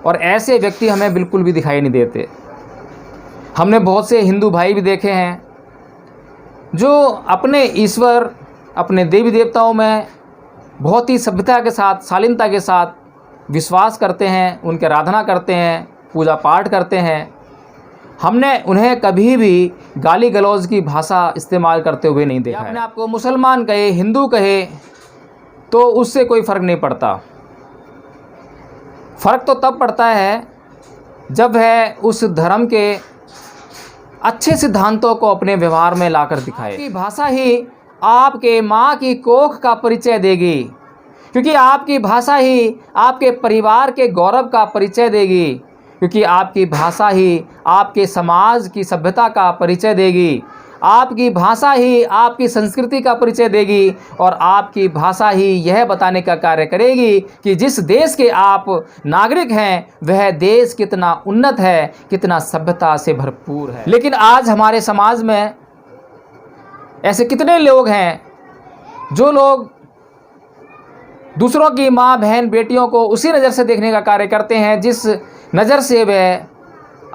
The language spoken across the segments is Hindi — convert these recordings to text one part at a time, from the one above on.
और ऐसे व्यक्ति हमें बिल्कुल भी दिखाई नहीं देते। हमने बहुत से हिंदू भाई भी देखे हैं जो अपने ईश्वर, अपने देवी देवताओं में बहुत ही सभ्यता के साथ, शालीनता के साथ विश्वास करते हैं, उनकी आराधना करते हैं, पूजा पाठ करते हैं। हमने उन्हें कभी भी गाली गलौज की भाषा इस्तेमाल करते हुए नहीं देखा है। अपने आपको मुसलमान कहे, हिंदू कहे, तो उससे कोई फ़र्क नहीं पड़ता। फ़र्क तो तब पड़ता है जब वह उस धर्म के अच्छे सिद्धांतों को अपने व्यवहार में लाकर दिखाए। आपकी भाषा ही आपके माँ की कोख का परिचय देगी, क्योंकि आपकी भाषा ही आपके परिवार के गौरव का परिचय देगी, क्योंकि आपकी भाषा ही आपके समाज की सभ्यता का परिचय देगी। आपकी भाषा ही आपकी संस्कृति का परिचय देगी और आपकी भाषा ही यह बताने का कार्य करेगी कि जिस देश के आप नागरिक हैं वह देश कितना उन्नत है, कितना सभ्यता से भरपूर है। लेकिन आज हमारे समाज में ऐसे कितने लोग हैं जो लोग दूसरों की माँ, बहन, बेटियों को उसी नज़र से देखने का कार्य करते हैं जिस नज़र से वह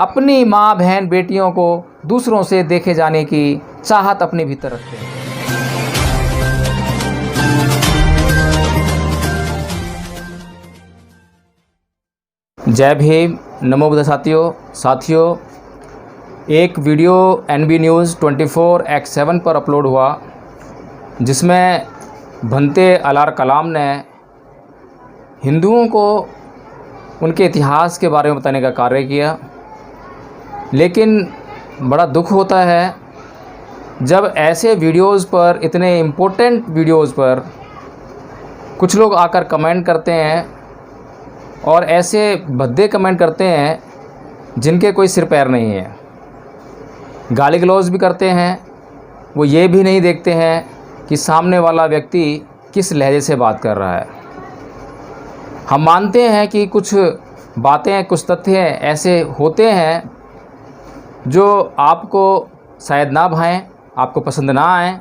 अपनी माँ, बहन, बेटियों को दूसरों से देखे जाने की चाहत अपने भीतर रखते हैं। जय भीम, नमो बुद्ध साथियों, एक वीडियो NB न्यूज़ 24/7 पर अपलोड हुआ जिसमें भंते अलार कलाम ने हिंदुओं को उनके इतिहास के बारे में बताने का कार्य किया। लेकिन बड़ा दुख होता है जब ऐसे वीडियोज़ पर, इतने इम्पोर्टेंट वीडियोज़ पर कुछ लोग आकर कमेंट करते हैं और ऐसे भद्दे कमेंट करते हैं जिनके कोई सिर पैर नहीं है। गाली गलौज भी करते हैं। वो ये भी नहीं देखते हैं कि सामने वाला व्यक्ति किस लहजे से बात कर रहा है। हम मानते हैं कि कुछ बातें, कुछ तथ्य ऐसे होते हैं जो आपको शायद ना भाएं, आपको पसंद ना आएँ।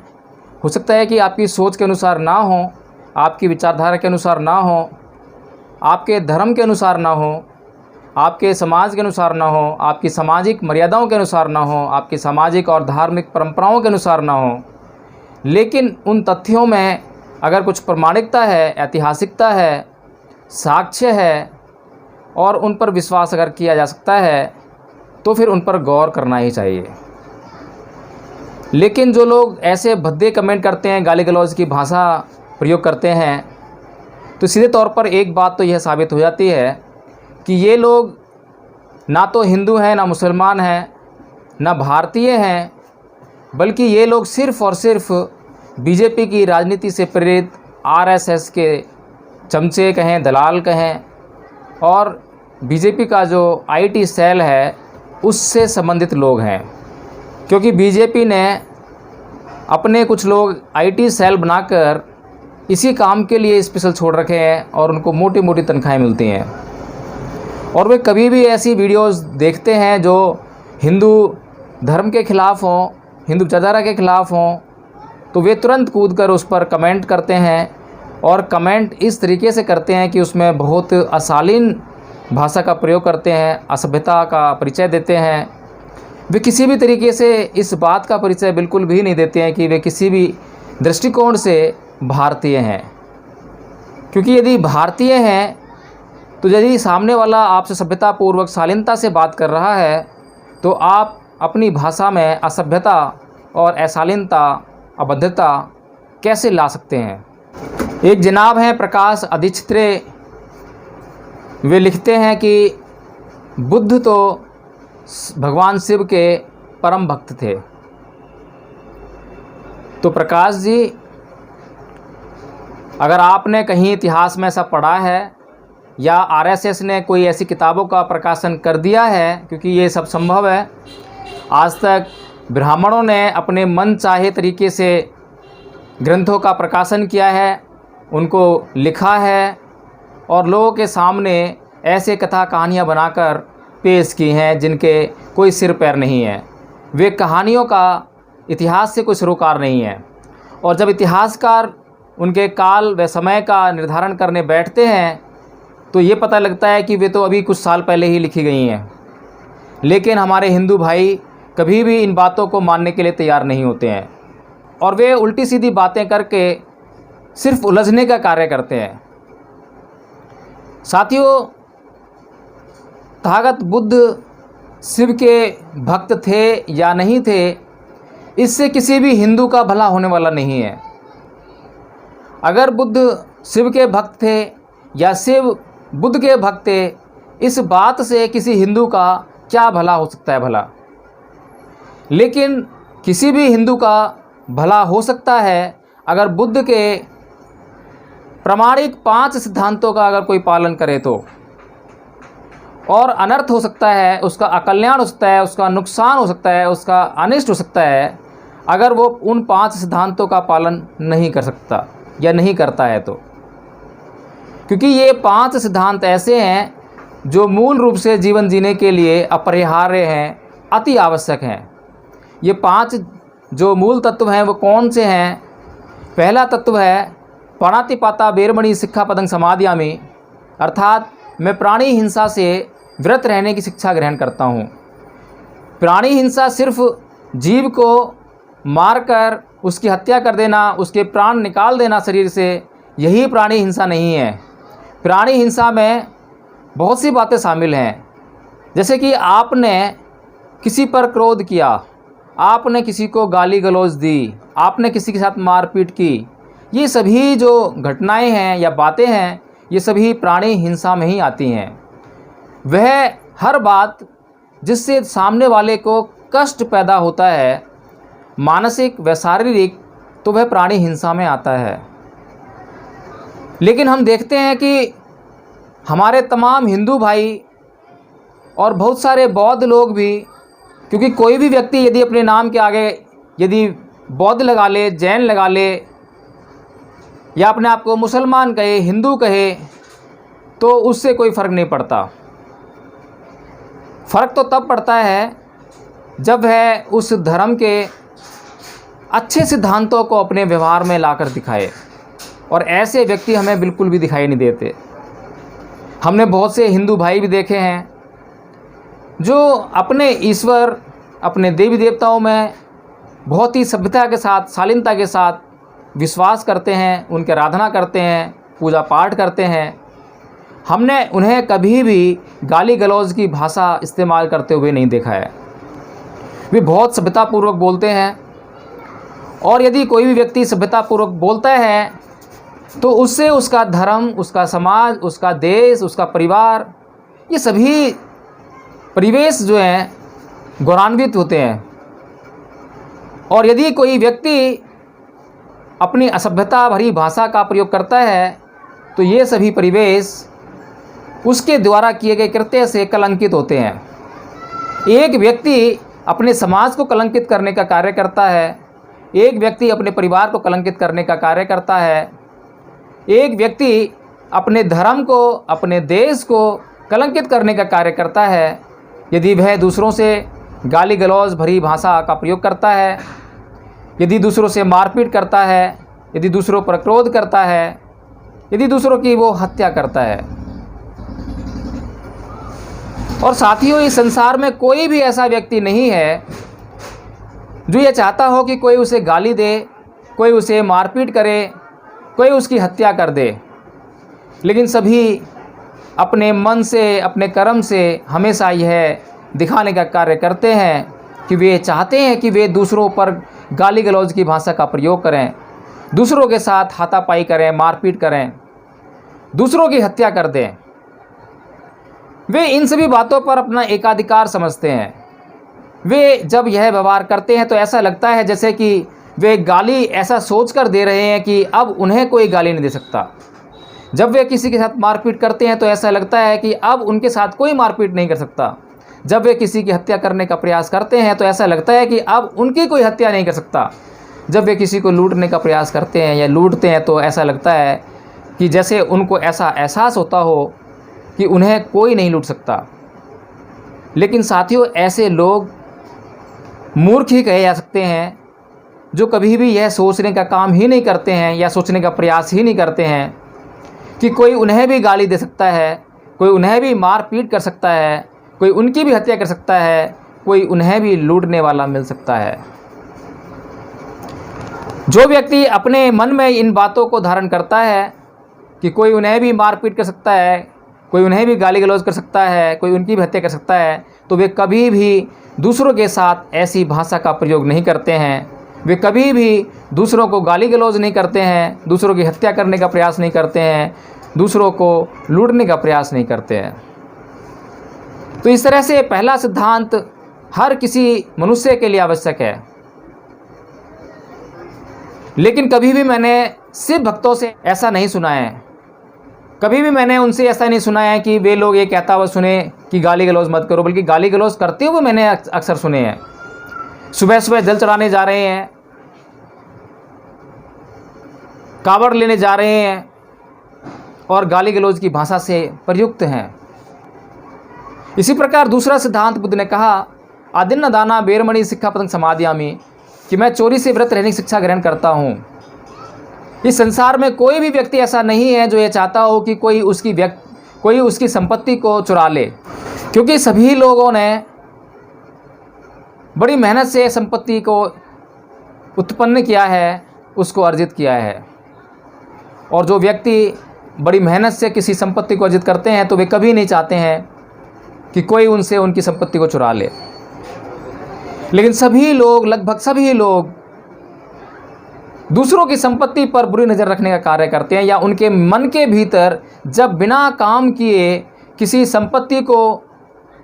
हो सकता है कि आपकी सोच के अनुसार ना हो, आपकी विचारधारा के अनुसार ना हो, आपके धर्म के अनुसार ना हो, आपके समाज के अनुसार ना हो, आपकी सामाजिक मर्यादाओं के अनुसार ना हो, आपकी सामाजिक और धार्मिक परंपराओं के अनुसार ना हो। लेकिन उन तथ्यों में अगर कुछ प्रामाणिकता है, ऐतिहासिकता है, साक्ष्य है और उन पर विश्वास अगर किया जा सकता है तो फिर उन पर गौर करना ही चाहिए। लेकिन जो लोग ऐसे भद्दे कमेंट करते हैं, गाली गलौज की भाषा प्रयोग करते हैं, तो सीधे तौर पर एक बात तो यह साबित हो जाती है कि ये लोग ना तो हिंदू हैं, ना मुसलमान हैं, ना भारतीय हैं, बल्कि ये लोग सिर्फ़ और सिर्फ बीजेपी की राजनीति से प्रेरित RSS के चमचे कहें, दलाल कहें, और बीजेपी का जो IT सेल है उससे संबंधित लोग हैं। क्योंकि बीजेपी ने अपने कुछ लोग IT सेल बनाकर इसी काम के लिए स्पेशल छोड़ रखे हैं और उनको मोटी मोटी तनख्वाहें मिलती हैं। और वे कभी भी ऐसी वीडियोस देखते हैं जो हिंदू धर्म के ख़िलाफ़ हों, हिंदू विचारधारा के ख़िलाफ़ हों, तो वे तुरंत कूदकर उस पर कमेंट करते हैं और कमेंट इस तरीके से करते हैं कि उसमें बहुत अशालीन भाषा का प्रयोग करते हैं, असभ्यता का परिचय देते हैं। वे किसी भी तरीके से इस बात का परिचय बिल्कुल भी नहीं देते हैं कि वे किसी भी दृष्टिकोण से भारतीय हैं। क्योंकि यदि भारतीय हैं तो यदि सामने वाला आपसे सभ्यतापूर्वक, शालीनता से बात कर रहा है तो आप अपनी भाषा में असभ्यता और अशालीनता, अभद्रता कैसे ला सकते हैं। एक जनाब हैं प्रकाश अधिचित्रे, वे लिखते हैं कि बुद्ध तो भगवान शिव के परम भक्त थे। तो प्रकाश जी, अगर आपने कहीं इतिहास में ऐसा पढ़ा है या RSS ने कोई ऐसी किताबों का प्रकाशन कर दिया है, क्योंकि ये सब संभव है, आज तक ब्राह्मणों ने अपने मन चाहे तरीके से ग्रंथों का प्रकाशन किया है, उनको लिखा है और लोगों के सामने ऐसे कथा कहानियाँ बनाकर पेश की हैं जिनके कोई सिर पैर नहीं है। वे कहानियों का इतिहास से कोई सरोकार नहीं है। और जब इतिहासकार उनके काल व समय का निर्धारण करने बैठते हैं तो ये पता लगता है कि वे तो अभी कुछ साल पहले ही लिखी गई हैं। लेकिन हमारे हिंदू भाई कभी भी इन बातों को मानने के लिए तैयार नहीं होते हैं और वे उल्टी सीधी बातें करके सिर्फ उलझने का कार्य करते हैं। साथियों, तथागत बुद्ध शिव के भक्त थे या नहीं थे, इससे किसी भी हिंदू का भला होने वाला नहीं है। अगर बुद्ध शिव के भक्त थे या शिव बुद्ध के भक्त थे, इस बात से किसी हिंदू का क्या भला हो सकता है भला। लेकिन किसी भी हिंदू का भला हो सकता है अगर बुद्ध के प्रामाणिक 5 सिद्धांतों का अगर कोई पालन करे तो। और अनर्थ हो सकता है, उसका अकल्याण हो सकता है, उसका नुकसान हो सकता है, उसका अनिष्ट हो सकता है अगर वो उन 5 सिद्धांतों का पालन नहीं कर सकता या नहीं करता है तो। क्योंकि ये 5 सिद्धांत ऐसे हैं जो मूल रूप से जीवन जीने के लिए अपरिहार्य हैं, अति आवश्यक हैं। ये 5 जो मूल तत्व हैं वो कौन से हैं? पहला तत्व है पाणातिपाता बेरमणि सिक्खापदं समादियामि, अर्थात मैं प्राणी हिंसा से व्रत रहने की शिक्षा ग्रहण करता हूँ। प्राणी हिंसा सिर्फ जीव को मारकर उसकी हत्या कर देना, उसके प्राण निकाल देना शरीर से, यही प्राणी हिंसा नहीं है। प्राणी हिंसा में बहुत सी बातें शामिल हैं, जैसे कि आपने किसी पर क्रोध किया, आपने किसी को गाली गलौज दी, आपने किसी के साथ मारपीट की। ये सभी जो घटनाएं हैं या बातें हैं, ये सभी प्राणी हिंसा में ही आती हैं। वह हर बात जिससे सामने वाले को कष्ट पैदा होता है, मानसिक व शारीरिक, तो वह प्राणी हिंसा में आता है। लेकिन हम देखते हैं कि हमारे तमाम हिंदू भाई और बहुत सारे बौद्ध लोग भी, क्योंकि कोई भी व्यक्ति यदि अपने नाम के आगे यदि बौद्ध लगा ले, जैन लगा ले या अपने आप को मुसलमान कहे, हिंदू कहे, तो उससे कोई फ़र्क नहीं पड़ता। फ़र्क तो तब पड़ता है जब वह उस धर्म के अच्छे सिद्धांतों को अपने व्यवहार में लाकर दिखाए, और ऐसे व्यक्ति हमें बिल्कुल भी दिखाई नहीं देते। हमने बहुत से हिंदू भाई भी देखे हैं जो अपने ईश्वर, अपने देवी देवताओं में बहुत ही सभ्यता के साथ, शालीनता के साथ विश्वास करते हैं, उनकी आराधना करते हैं, पूजा पाठ करते हैं। हमने उन्हें कभी भी गाली गलौज की भाषा इस्तेमाल करते हुए नहीं देखा है। वे बहुत सभ्यतापूर्वक बोलते हैं, और यदि कोई भी व्यक्ति सभ्यतापूर्वक बोलता है तो उससे उसका धर्म, उसका समाज, उसका देश, उसका परिवार, ये सभी परिवेश जो हैं गौरवान्वित होते हैं। और यदि कोई व्यक्ति अपनी असभ्यता भरी भाषा का प्रयोग करता है तो ये सभी परिवेश उसके द्वारा किए गए कृत्य से कलंकित होते हैं। एक व्यक्ति अपने समाज को कलंकित करने का कार्य करता है, एक व्यक्ति अपने परिवार को कलंकित करने का कार्य करता है, एक व्यक्ति अपने धर्म को, अपने देश को कलंकित करने का कार्य करता है यदि वह दूसरों से गाली गलौज भरी भाषा का प्रयोग करता है, यदि दूसरों से मारपीट करता है, यदि दूसरों पर क्रोध करता है, यदि दूसरों की वो हत्या करता है। और साथियों, इस संसार में कोई भी ऐसा व्यक्ति नहीं है जो ये चाहता हो कि कोई उसे गाली दे, कोई उसे मारपीट करे, कोई उसकी हत्या कर दे। लेकिन सभी अपने मन से, अपने कर्म से हमेशा यह दिखाने का कार्य करते हैं कि वे चाहते हैं कि वे दूसरों पर गाली गलौज की भाषा का प्रयोग करें, दूसरों के साथ हाथापाई करें, मारपीट करें, दूसरों की हत्या कर दें। वे इन सभी बातों पर अपना एकाधिकार समझते हैं। वे जब यह व्यवहार करते हैं तो ऐसा लगता है जैसे कि वे गाली ऐसा सोचकर दे रहे हैं कि अब उन्हें कोई गाली नहीं दे सकता। जब वे किसी के साथ मारपीट करते हैं तो ऐसा लगता है कि अब उनके साथ कोई मारपीट नहीं कर सकता। जब वे किसी की हत्या करने का प्रयास करते हैं तो ऐसा लगता है कि अब उनकी कोई हत्या नहीं कर सकता। जब वे किसी को लूटने का प्रयास करते हैं या लूटते हैं तो ऐसा लगता है कि जैसे उनको ऐसा एहसास होता हो कि उन्हें कोई नहीं लूट सकता। लेकिन साथियों, ऐसे लोग मूर्ख ही कहे जा सकते हैं जो कभी भी यह सोचने का काम ही नहीं करते हैं या सोचने का प्रयास ही नहीं करते हैं कि कोई उन्हें भी गाली दे सकता है, कोई उन्हें भी मार पीट कर सकता है, कोई उनकी भी हत्या कर सकता है, कोई उन्हें भी लूटने वाला मिल सकता है। जो व्यक्ति अपने मन में इन बातों को धारण करता है कि कोई उन्हें भी मार पीट कर सकता है, कोई उन्हें भी गाली गलौज कर सकता है, कोई उनकी भी हत्या कर सकता है, तो वे कभी भी दूसरों के साथ ऐसी भाषा का प्रयोग नहीं करते हैं। वे कभी भी दूसरों को गाली गलौज नहीं करते हैं, दूसरों की हत्या करने का प्रयास नहीं करते हैं, दूसरों को लूटने का प्रयास नहीं करते हैं। तो इस तरह से पहला सिद्धांत हर किसी मनुष्य के लिए आवश्यक है। लेकिन कभी भी मैंने सिर्फ भक्तों से ऐसा नहीं सुना है, कभी भी मैंने उनसे ऐसा नहीं सुना है कि वे लोग ये कहता हुआ सुने कि गाली गलौज मत करो, बल्कि गाली गलौज करते हुए मैंने अक्सर सुने हैं। सुबह सुबह जल चढ़ाने जा रहे हैं, कावड़ लेने जा रहे हैं और गाली गलौज की भाषा से प्रयुक्त हैं। इसी प्रकार दूसरा सिद्धांत बुद्ध ने कहा, आदिन्न दाना बेरमणि सिक्खापदं समादयामि, कि मैं चोरी से व्रत रहने की शिक्षा ग्रहण करता हूँ। इस संसार में कोई भी व्यक्ति ऐसा नहीं है जो ये चाहता हो कि कोई उसकी संपत्ति को चुरा ले, क्योंकि सभी लोगों ने बड़ी मेहनत से संपत्ति को उत्पन्न किया है, उसको अर्जित किया है। और जो व्यक्ति बड़ी मेहनत से किसी संपत्ति को अर्जित करते हैं तो वे कभी नहीं चाहते हैं कि कोई उनसे उनकी संपत्ति को चुरा ले। लेकिन सभी लोग, लगभग सभी लोग दूसरों की संपत्ति पर बुरी नज़र रखने का कार्य करते हैं, या उनके मन के भीतर जब बिना काम किए किसी संपत्ति को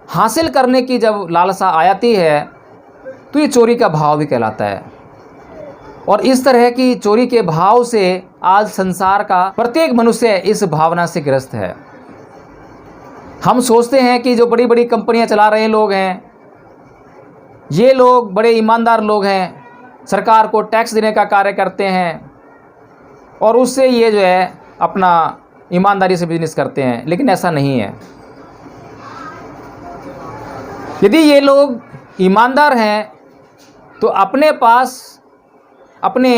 हासिल करने की जब लालसा आ जाती है तो ये चोरी का भाव भी कहलाता है। और इस तरह की चोरी के भाव से आज संसार का प्रत्येक मनुष्य इस भावना से ग्रस्त है। हम सोचते हैं कि जो बड़ी बड़ी कंपनियां चला रहे लोग हैं, ये लोग बड़े ईमानदार लोग हैं, सरकार को टैक्स देने का कार्य करते हैं और उससे ये जो है अपना ईमानदारी से बिजनेस करते हैं। लेकिन ऐसा नहीं है। यदि ये लोग ईमानदार हैं तो अपने पास अपने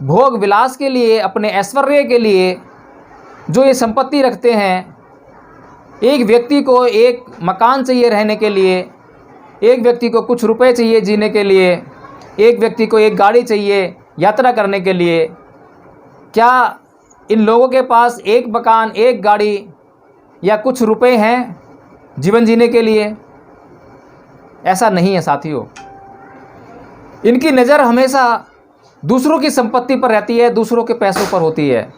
भोग विलास के लिए, अपने ऐश्वर्य के लिए जो ये संपत्ति रखते हैं, एक व्यक्ति को एक मकान चाहिए रहने के लिए, एक व्यक्ति को कुछ रुपए चाहिए जीने के लिए, एक व्यक्ति को एक गाड़ी चाहिए यात्रा करने के लिए, क्या इन लोगों के पास एक मकान, एक गाड़ी या कुछ रुपए हैं जीवन जीने के लिए? ऐसा नहीं है साथियों। इनकी नज़र हमेशा दूसरों की संपत्ति पर रहती है, दूसरों के पैसों पर होती है।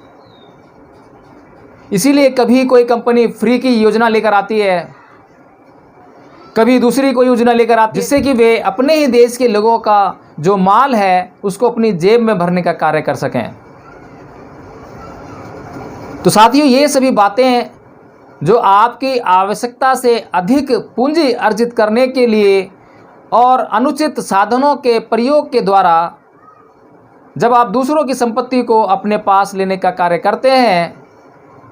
इसीलिए कभी कोई कंपनी फ्री की योजना लेकर आती है, कभी दूसरी कोई योजना लेकर आती है, जिससे कि वे अपने ही देश के लोगों का जो माल है उसको अपनी जेब में भरने का कार्य कर सकें। तो साथियों, ये सभी बातें जो आपकी आवश्यकता से अधिक पूंजी अर्जित करने के लिए और अनुचित साधनों के प्रयोग के द्वारा जब आप दूसरों की संपत्ति को अपने पास लेने का कार्य करते हैं,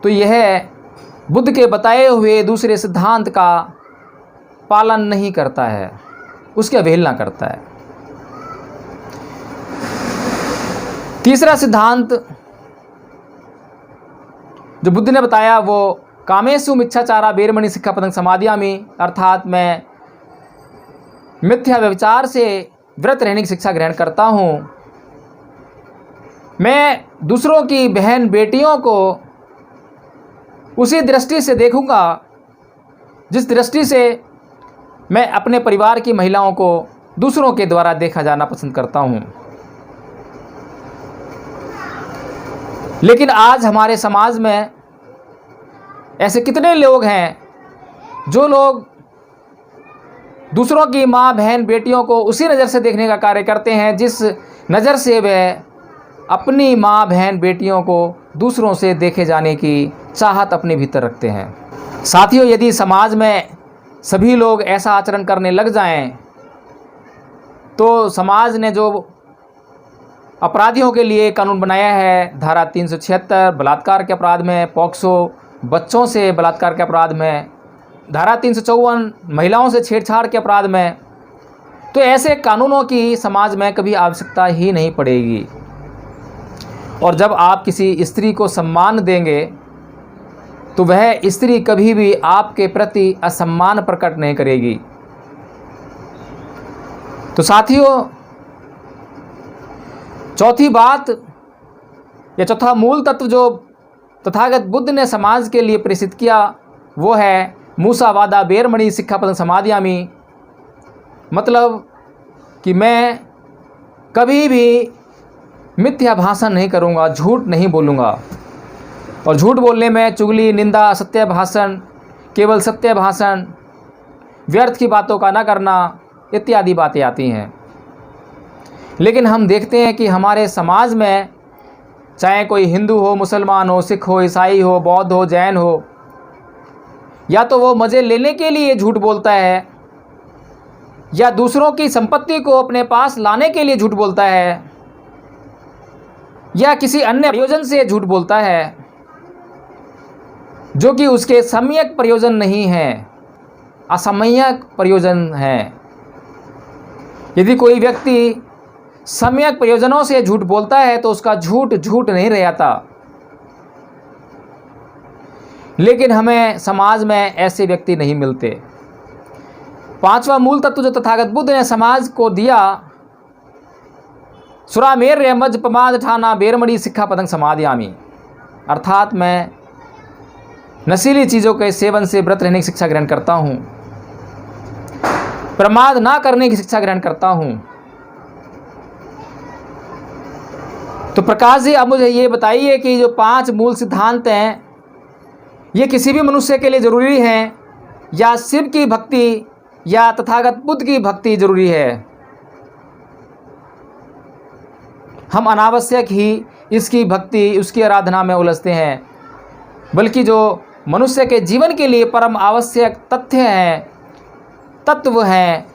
तो यह बुद्ध के बताए हुए दूसरे सिद्धांत का पालन नहीं करता है, उसकी अवहेलना करता है। तीसरा सिद्धांत जो बुद्ध ने बताया वो कामेषु मिच्छाचारा बेरमणि सिक्खापदं समादयामि, अर्थात मैं मिथ्या व्यभिचार से व्रत रहने की शिक्षा ग्रहण करता हूँ। मैं दूसरों की बहन बेटियों को उसी दृष्टि से देखूंगा जिस दृष्टि से मैं अपने परिवार की महिलाओं को दूसरों के द्वारा देखा जाना पसंद करता हूँ। लेकिन आज हमारे समाज में ऐसे कितने लोग हैं जो लोग दूसरों की माँ बहन बेटियों को उसी नज़र से देखने का कार्य करते हैं जिस नज़र से वे अपनी माँ बहन बेटियों को दूसरों से देखे जाने की चाहत अपने भीतर रखते हैं। साथियों, यदि समाज में सभी लोग ऐसा आचरण करने लग जाएं, तो समाज ने जो अपराधियों के लिए कानून बनाया है, धारा 376 बलात्कार के अपराध में, पॉक्सो बच्चों से बलात्कार के अपराध में, धारा 354 महिलाओं से छेड़छाड़ के अपराध में, तो ऐसे कानूनों की समाज में कभी आवश्यकता ही नहीं पड़ेगी। और जब आप किसी स्त्री को सम्मान देंगे तो वह स्त्री कभी भी आपके प्रति असम्मान प्रकट नहीं करेगी। तो साथियों, चौथी बात या चौथा मूल तत्व जो तथागत बुद्ध ने समाज के लिए प्रेषित किया वो है मूसा वादा बेरमणि सिक्खापदं समादयामि। मतलब कि मैं कभी भी मिथ्या भाषण नहीं करूँगा, झूठ नहीं बोलूँगा। और झूठ बोलने में चुगली, निंदा, सत्य भाषण, केवल सत्य भाषण, व्यर्थ की बातों का न करना इत्यादि बातें आती हैं। लेकिन हम देखते हैं कि हमारे समाज में चाहे कोई हिंदू हो, मुसलमान हो, सिख हो, ईसाई हो, बौद्ध हो, जैन हो, या तो वो मज़े लेने के लिए झूठ बोलता है या दूसरों की संपत्ति को अपने पास लाने के लिए झूठ बोलता है या किसी अन्य प्रयोजन से झूठ बोलता है जो कि उसके सम्यक प्रयोजन नहीं है, असम्यक प्रयोजन है। यदि कोई व्यक्ति सम्यक प्रयोजनों से झूठ बोलता है तो उसका झूठ झूठ नहीं रह जाता। लेकिन हमें समाज में ऐसे व्यक्ति नहीं मिलते। पांचवा मूल तत्व जो तथागत बुद्ध ने समाज को दिया, सुरामेर मज प्रमाद ठाना बेरमणि सिक्खापदं समादयामि, अर्थात मैं नशीली चीज़ों के सेवन से व्रत रहने की शिक्षा ग्रहण करता हूँ, प्रमाद ना करने की शिक्षा ग्रहण करता हूँ। तो प्रकाश जी, अब मुझे ये बताइए कि जो 5 मूल सिद्धांत हैं ये किसी भी मनुष्य के लिए ज़रूरी हैं या शिव की भक्ति या तथागत बुद्ध की भक्ति ज़रूरी है? हम अनावश्यक ही इसकी भक्ति, उसकी आराधना में उलझते हैं, बल्कि जो मनुष्य के जीवन के लिए परम आवश्यक तथ्य हैं, तत्व हैं,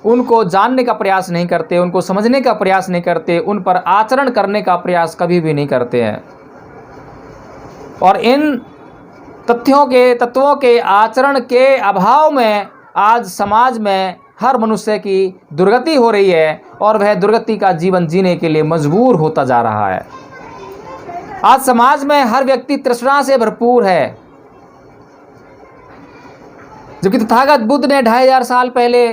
उनको जानने का प्रयास नहीं करते, उनको समझने का प्रयास नहीं करते, उन पर आचरण करने का प्रयास कभी भी नहीं करते हैं। और इन तत्वों के आचरण के अभाव में आज समाज में हर मनुष्य की दुर्गति हो रही है और वह दुर्गति का जीवन जीने के लिए मजबूर होता जा रहा है। आज समाज में हर व्यक्ति तृष्णा से भरपूर है, जबकि तथागत बुद्ध ने 2500 साल पहले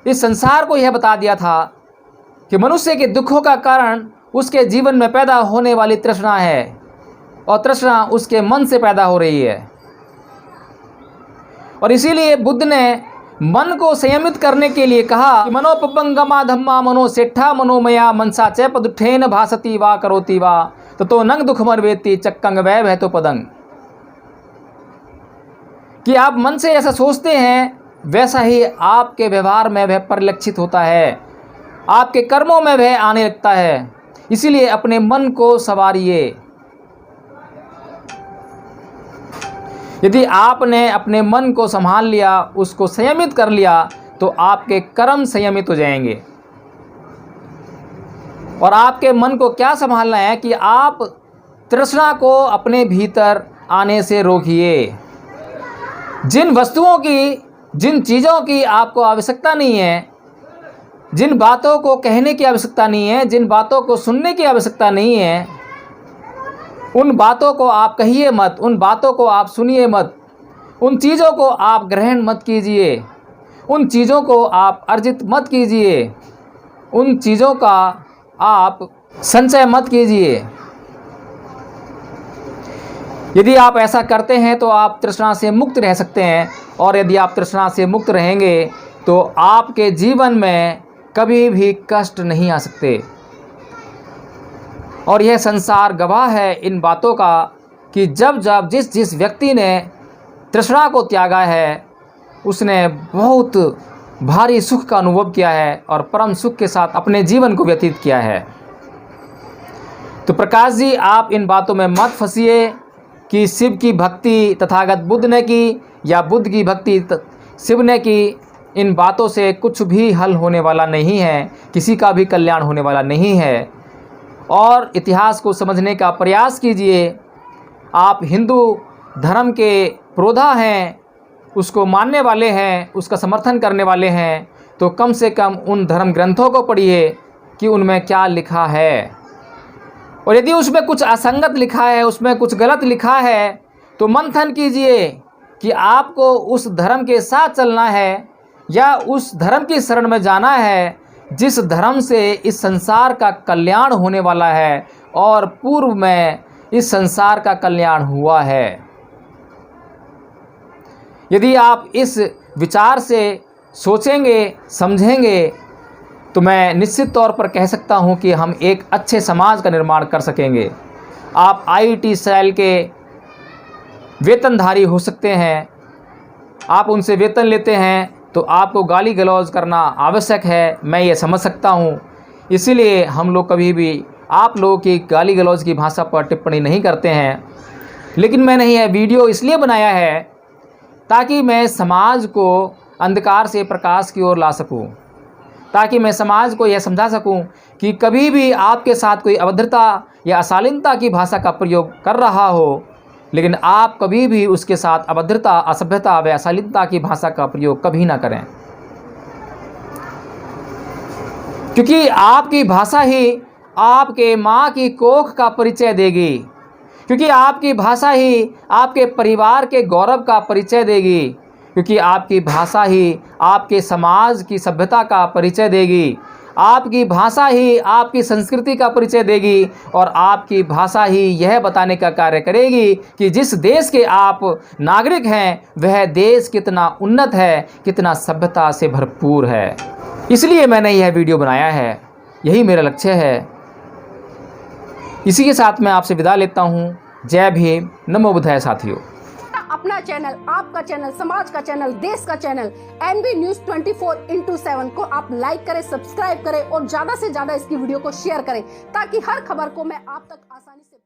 इस संसार को यह बता दिया था कि मनुष्य के दुखों का कारण उसके जीवन में पैदा होने वाली तृष्णा है और तृष्णा उसके मन से पैदा हो रही है। और इसीलिए बुद्ध ने मन को संयमित करने के लिए कहा कि मनोपबंगमा धम्मा मनो सेठा मनोमया मनसा च पदुठेन भासती वा करोति वा तो नंग दुखमर वेत्ति चक्कंग वै भय तो पदंग। कि आप मन से ऐसा सोचते हैं वैसा ही आपके व्यवहार में वह परिलक्षित होता है, आपके कर्मों में वह आने लगता है। इसीलिए अपने मन को संवारिए। यदि आपने अपने मन को संभाल लिया, उसको संयमित कर लिया, तो आपके कर्म संयमित हो जाएंगे। और आपके मन को क्या संभालना है कि आप तृष्णा को अपने भीतर आने से रोकिए। जिन वस्तुओं की, जिन चीज़ों की आपको आवश्यकता नहीं है, जिन बातों को कहने की आवश्यकता नहीं है, जिन बातों को सुनने की आवश्यकता नहीं है, उन बातों को आप कहिए मत, उन बातों को आप सुनिए मत, उन चीज़ों को आप ग्रहण मत कीजिए, उन चीज़ों को आप अर्जित मत कीजिए, उन चीज़ों का आप संचय मत कीजिए। यदि आप ऐसा करते हैं तो आप तृष्णा से मुक्त रह सकते हैं। और यदि आप तृष्णा से मुक्त रहेंगे तो आपके जीवन में कभी भी कष्ट नहीं आ सकते। और यह संसार गवाह है इन बातों का कि जब जब जिस व्यक्ति ने तृष्णा को त्यागा है, उसने बहुत भारी सुख का अनुभव किया है और परम सुख के साथ अपने जीवन को व्यतीत किया है। तो प्रकाश जी, आप इन बातों में मत फंसिए कि शिव की भक्ति तथागत बुद्ध ने की या बुद्ध की भक्ति शिव ने की। इन बातों से कुछ भी हल होने वाला नहीं है, किसी का भी कल्याण होने वाला नहीं है। और इतिहास को समझने का प्रयास कीजिए। आप हिंदू धर्म के पुरोधा हैं, उसको मानने वाले हैं, उसका समर्थन करने वाले हैं, तो कम से कम उन धर्म ग्रंथों को पढ़िए कि उनमें क्या लिखा है। और यदि उसमें कुछ असंगत लिखा है, उसमें कुछ गलत लिखा है, तो मंथन कीजिए कि आपको उस धर्म के साथ चलना है या उस धर्म की शरण में जाना है जिस धर्म से इस संसार का कल्याण होने वाला है और पूर्व में इस संसार का कल्याण हुआ है। यदि आप इस विचार से सोचेंगे, समझेंगे, तो मैं निश्चित तौर पर कह सकता हूं कि हम एक अच्छे समाज का निर्माण कर सकेंगे। आप IIT सेल के वेतनधारी हो सकते हैं, आप उनसे वेतन लेते हैं तो आपको गाली गलौज करना आवश्यक है, मैं ये समझ सकता हूँ। इसीलिए हम लोग कभी भी आप लोगों की गाली गलौज की भाषा पर टिप्पणी नहीं करते हैं। लेकिन मैंने यह वीडियो इसलिए बनाया है ताकि मैं समाज को अंधकार से प्रकाश की ओर ला सकूं, ताकि मैं समाज को यह समझा सकूं कि कभी भी आपके साथ कोई अभद्रता या अशालीनता की भाषा का प्रयोग कर रहा हो, लेकिन आप कभी भी उसके साथ अभद्रता, असभ्यता व अशालीनता की भाषा का प्रयोग कभी ना करें, क्योंकि आपकी भाषा ही आपके माँ की कोख का परिचय देगी, क्योंकि आपकी भाषा ही आपके परिवार के गौरव का परिचय देगी, क्योंकि आपकी भाषा ही आपके समाज की सभ्यता का परिचय देगी, आपकी भाषा ही आपकी संस्कृति का परिचय देगी और आपकी भाषा ही यह बताने का कार्य करेगी कि जिस देश के आप नागरिक हैं वह देश कितना उन्नत है, कितना सभ्यता से भरपूर है। इसलिए मैंने यह वीडियो बनाया है, यही मेरा लक्ष्य है। इसी के साथ मैं आपसे विदा लेता हूँ। जय भीम, नमो बुद्धाय साथियों। अपना चैनल, आपका चैनल, समाज का चैनल, देश का चैनल NB News 24/7 को आप लाइक करें, सब्सक्राइब करें और ज्यादा से ज्यादा इसकी वीडियो को शेयर करें ताकि हर खबर को मैं आप तक आसानी से